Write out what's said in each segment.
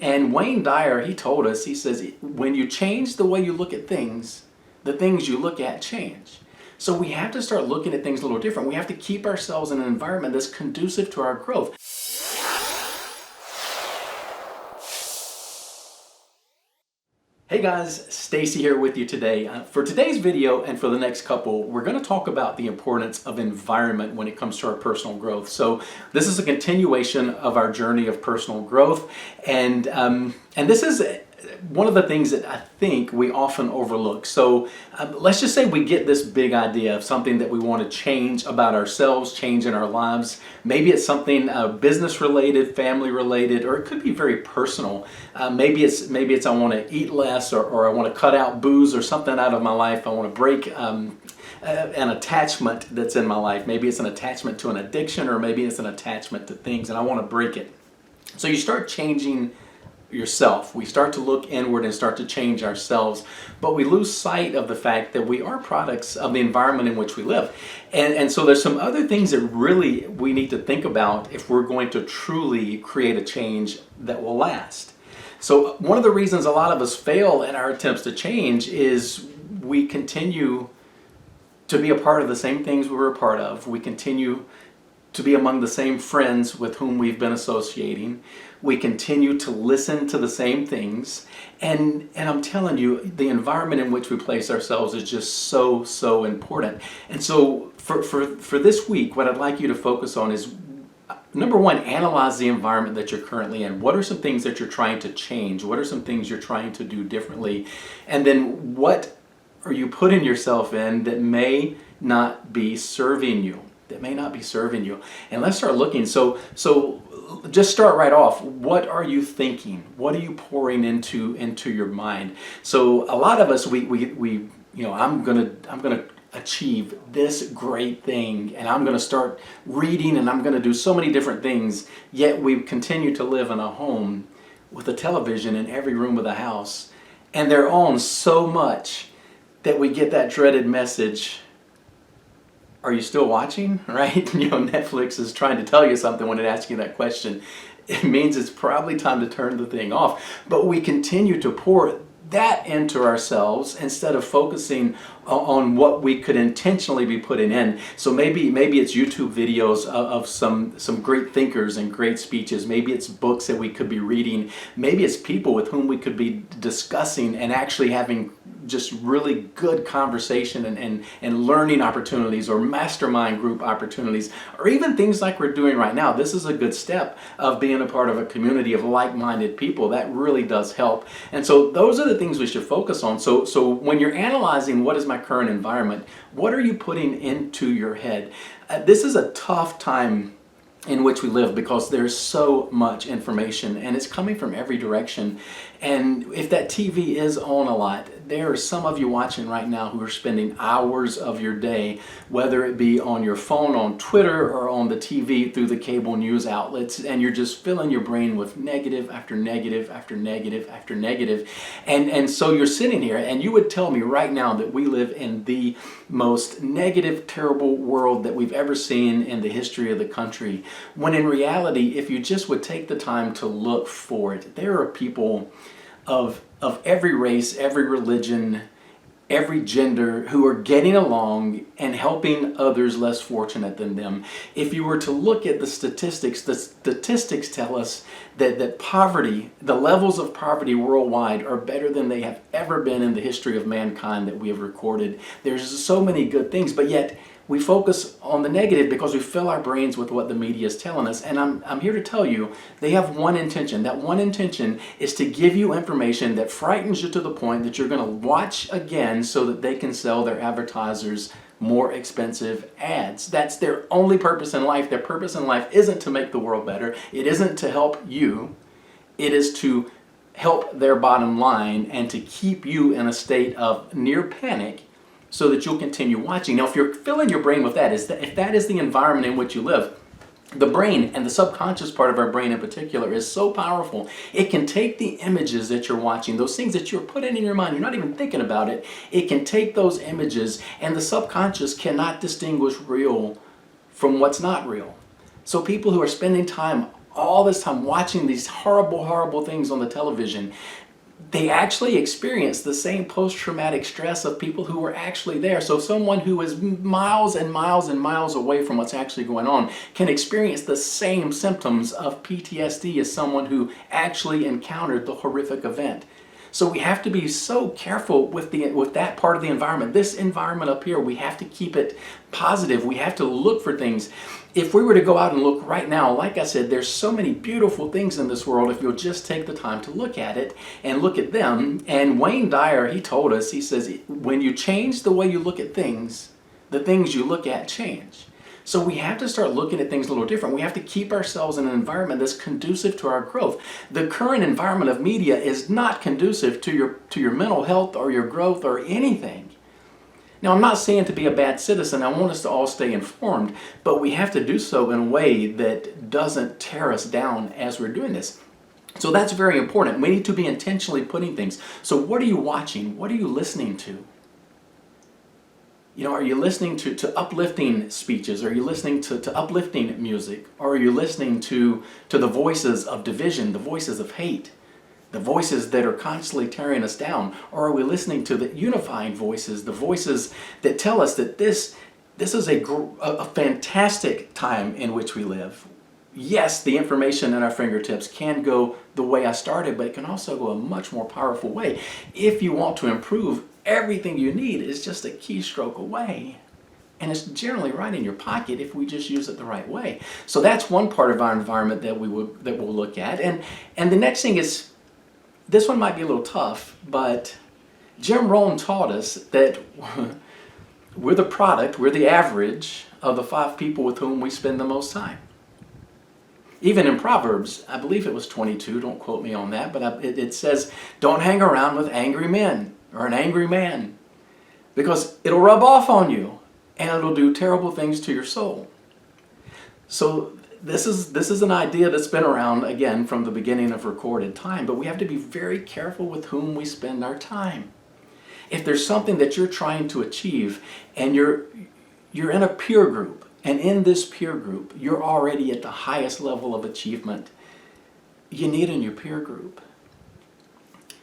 And Wayne Dyer, he told us, he says, when you change the way you look at things, the things you look at change. So we have to start looking at things a little different. We have to keep ourselves in an environment that's conducive to our growth. Hey guys, Stacy here with you today. For today's video and for the next couple, we're going to talk about the importance of environment when it comes to our personal growth. So this is a continuation of our journey of personal growth, and this is one of the things that I think we often overlook. So let's just say we get this big idea of something that we want to change about ourselves, change in our lives. Maybe it's something business related, family related, or it could be very personal. Maybe it's I want to eat less, or I want to cut out booze or something out of my life. I want to break an attachment that's in my life. Maybe it's an attachment to an addiction, or maybe it's an attachment to things, and I want to break it. So you start changing yourself. We start to look inward and start to change ourselves, but we lose sight of the fact that we are products of the environment in which we live. And so there's some other things that really we need to think about if we're going to truly create a change that will last. So one of the reasons a lot of us fail in our attempts to change is we continue to be a part of the same things we were a part of. We continue to be among the same friends with whom we've been associating. We continue to listen to the same things. And I'm telling you, the environment in which we place ourselves is just so important. And so for this week, what I'd like you to focus on is, number one, analyze the environment that you're currently in. What are some things that you're trying to change? What are some things you're trying to do differently? And then what are you putting yourself in that may not be serving you? And let's start looking. So just start right off. What are you thinking? What are you pouring into your mind? So a lot of us, we I'm gonna achieve this great thing, and I'm gonna start reading, and I'm gonna do so many different things. Yet we continue to live in a home with a television in every room of the house, and they're on so much that we get that dreaded message. Are you still watching? Right? Netflix is trying to tell you something when it asks you that question. It means it's probably time to turn the thing off. But we continue to pour that into ourselves instead of focusing on what we could intentionally be putting in. So maybe it's YouTube videos of some great thinkers and great speeches. Maybe it's books that we could be reading. Maybe it's people with whom we could be discussing and actually having just really good conversation and learning opportunities, or mastermind group opportunities, or even things like we're doing right now. This is a good step of being a part of a community of like-minded people. That really does help. And so those are the things we should focus on. So when you're analyzing what is my current environment, what are you putting into your head? This is a tough time in which we live because there's so much information and it's coming from every direction. And if that TV is on a lot, there are some of you watching right now who are spending hours of your day, whether it be on your phone, on Twitter, or on the TV through the cable news outlets, and you're just filling your brain with negative after negative after negative after negative. And so you're sitting here, and you would tell me right now that we live in the most negative, terrible world that we've ever seen in the history of the country, when in reality, if you just would take the time to look for it, there are people of every race, every religion, every gender who are getting along and helping others less fortunate than them. If you were to look at the statistics tell us that poverty, the levels of poverty worldwide, are better than they have ever been in the history of mankind that we have recorded. There's so many good things, but yet we focus on the negative because we fill our brains with what the media is telling us. And I'm here to tell you, they have one intention. That one intention is to give you information that frightens you to the point that you're going to watch again so that they can sell their advertisers more expensive ads. That's their only purpose in life. Their purpose in life isn't to make the world better. It isn't to help you. It is to help their bottom line and to keep you in a state of near panic so that you'll continue watching. Now, if you're filling your brain with that, if that is the environment in which you live, the brain, and the subconscious part of our brain in particular, is so powerful. It can take the images that you're watching, those things that you're putting in your mind, you're not even thinking about it, it can take those images, and the subconscious cannot distinguish real from what's not real. So people who are spending time all this time watching these horrible, horrible things on the television, they actually experience the same post-traumatic stress of people who were actually there. So someone who is miles and miles and miles away from what's actually going on can experience the same symptoms of PTSD as someone who actually encountered the horrific event. So we have to be so careful with that part of the environment. This environment up here, we have to keep it positive. We have to look for things. If we were to go out and look right now, like I said, there's so many beautiful things in this world if you'll just take the time to look at it and look at them. And Wayne Dyer, he told us, he says, when you change the way you look at things, the things you look at change. So we have to start looking at things a little different. We have to keep ourselves in an environment that's conducive to our growth. The current environment of media is not conducive to your mental health or your growth or anything. Now, I'm not saying to be a bad citizen. I want us to all stay informed, but we have to do so in a way that doesn't tear us down as we're doing this. So that's very important. We need to be intentionally putting things. So what are you watching? What are you listening to? You know, are you listening to uplifting speeches? Are you listening to uplifting music? Or are you listening to the voices of division, the voices of hate, the voices that are constantly tearing us down? Or are we listening to the unifying voices, the voices that tell us that this is a fantastic time in which we live? Yes, the information at our fingertips can go the way I started, but it can also go a much more powerful way. If you want to improve, everything you need is just a keystroke away. And it's generally right in your pocket if we just use it the right way. So that's one part of our environment that we'll look at. And the next thing is, this one might be a little tough, but Jim Rohn taught us that we're the average of the 5 people with whom we spend the most time. Even in Proverbs, I believe it was 22, don't quote me on that, but it says, don't hang around with angry men or an angry man, because it'll rub off on you and it'll do terrible things to your soul. So this is an idea that's been around, again, from the beginning of recorded time, but we have to be very careful with whom we spend our time. If there's something that you're trying to achieve and you're in a peer group, and in this peer group, you're already at the highest level of achievement, you need in your peer group.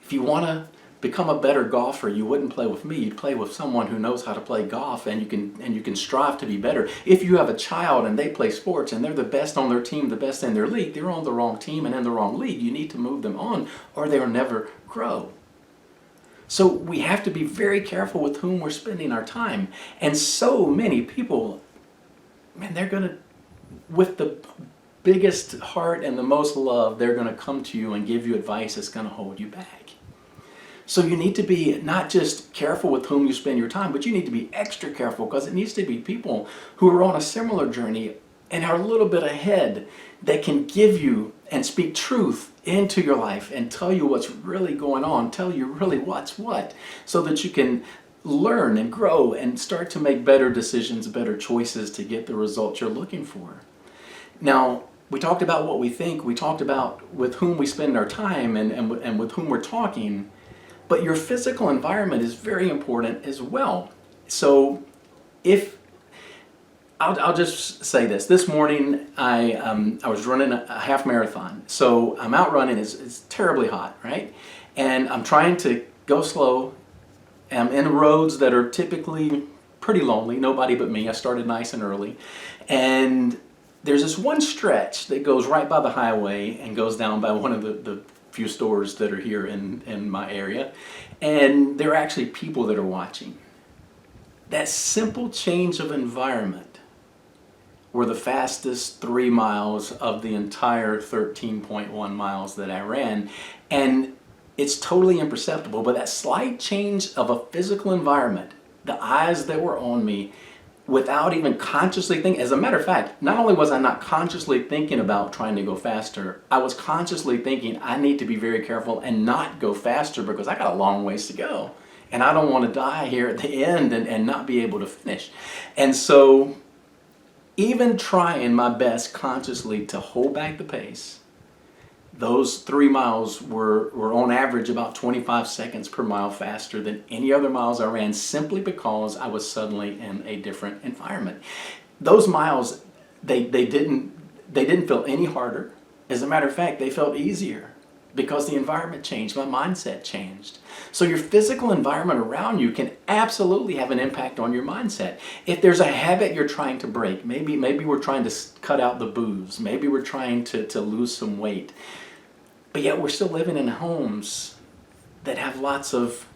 If you want to become a better golfer, you wouldn't play with me. You'd play with someone who knows how to play golf, and you can strive to be better. If you have a child and they play sports and they're the best on their team, the best in their league, they're on the wrong team and in the wrong league. You need to move them on or they'll never grow. So we have to be very careful with whom we're spending our time. And so many people, man, they're going to, with the biggest heart and the most love, they're going to come to you and give you advice that's going to hold you back. So you need to be not just careful with whom you spend your time, but you need to be extra careful, because it needs to be people who are on a similar journey and are a little bit ahead that can give you and speak truth into your life and tell you what's really going on, tell you really what's what, so that you can learn and grow and start to make better decisions, better choices to get the results you're looking for. Now, we talked about what we think, we talked about with whom we spend our time and with whom we're talking, but your physical environment is very important as well. So I'll just say this. This morning I was running a half marathon. So I'm out running, it's terribly hot, right? And I'm trying to go slow. I'm in roads that are typically pretty lonely, nobody but me. I started nice and early. And there's this one stretch that goes right by the highway and goes down by one of the few stores that are here in my area. And there are actually people that are watching. That simple change of environment were the fastest 3 miles of the entire 13.1 miles that I ran. And it's totally imperceptible, but that slight change of a physical environment, the eyes that were on me, without even consciously thinking. As a matter of fact, not only was I not consciously thinking about trying to go faster, I was consciously thinking I need to be very careful and not go faster, because I got a long ways to go. And I don't want to die here at the end and not be able to finish. And so even trying my best consciously to hold back the pace, those 3 miles were on average about 25 seconds per mile faster than any other miles I ran, simply because I was suddenly in a different environment. Those miles, they didn't feel any harder. As a matter of fact, they felt easier because the environment changed, my mindset changed. So your physical environment around you can absolutely have an impact on your mindset. If there's a habit you're trying to break, maybe we're trying to cut out the booze, maybe we're trying to lose some weight, but yet we're still living in homes that have lots of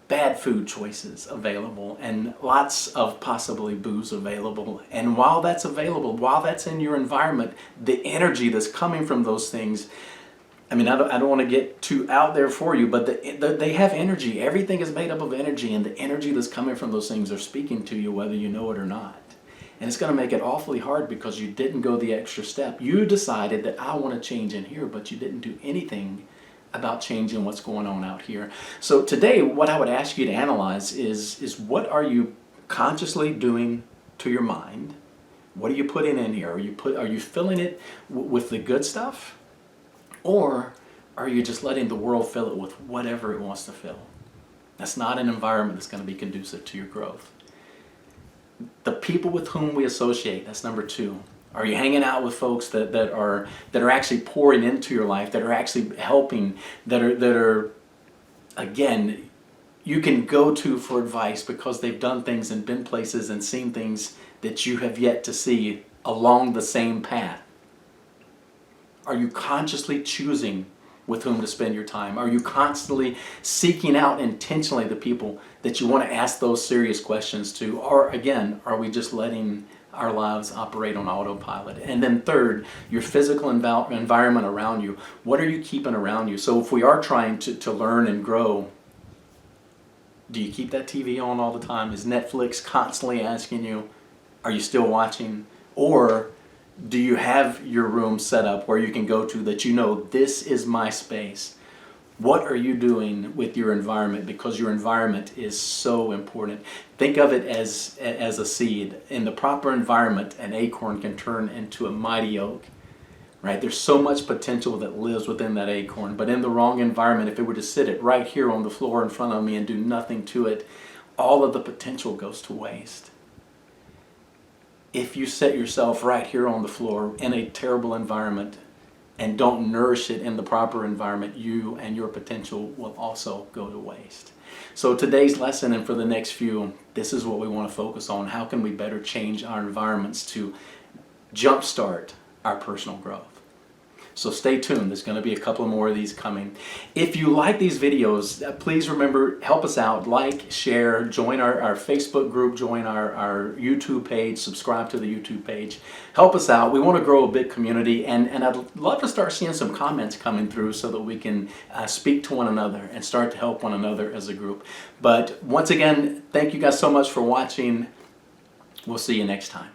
bad food choices available and lots of possibly booze available. And while that's available, while that's in your environment, the energy that's coming from those things, I mean, I don't want to get too out there for you, but they have energy. Everything is made up of energy, and the energy that's coming from those things are speaking to you whether you know it or not. And it's going to make it awfully hard because you didn't go the extra step. You decided that I want to change in here, but you didn't do anything about changing what's going on out here. So today, what I would ask you to analyze is what are you consciously doing to your mind? What are you putting in here? Are you filling it with the good stuff? Or are you just letting the world fill it with whatever it wants to fill? That's not an environment that's going to be conducive to your growth. The people with whom we associate, that's number two. Are you hanging out with folks that are actually pouring into your life, that are actually helping, that are again, you can go to for advice because they've done things and been places and seen things that you have yet to see along the same path? Are you consciously choosing with whom to spend your time? Are you constantly seeking out intentionally the people that you want to ask those serious questions to? Or again, are we just letting our lives operate on autopilot? And then third, your physical environment around you. What are you keeping around you? So if we are trying to learn and grow, do you keep that TV on all the time? Is Netflix constantly asking you, are you still watching? Or do you have your room set up where you can go to that you know this is my space? What are you doing with your environment? Because your environment is so important. Think of it as a seed. In the proper environment, an acorn can turn into a mighty oak. Right? There's so much potential that lives within that acorn. But in the wrong environment, if it were to sit it right here on the floor in front of me and do nothing to it, all of the potential goes to waste. If you set yourself right here on the floor in a terrible environment and don't nourish it in the proper environment, you and your potential will also go to waste. So today's lesson and for the next few, this is what we want to focus on. How can we better change our environments to jumpstart our personal growth? So stay tuned. There's going to be a couple more of these coming. If you like these videos, please remember, help us out. Like, share, join our Facebook group, join our YouTube page, subscribe to the YouTube page. Help us out. We want to grow a big community, and I'd love to start seeing some comments coming through so that we can speak to one another and start to help one another as a group. But once again, thank you guys so much for watching. We'll see you next time.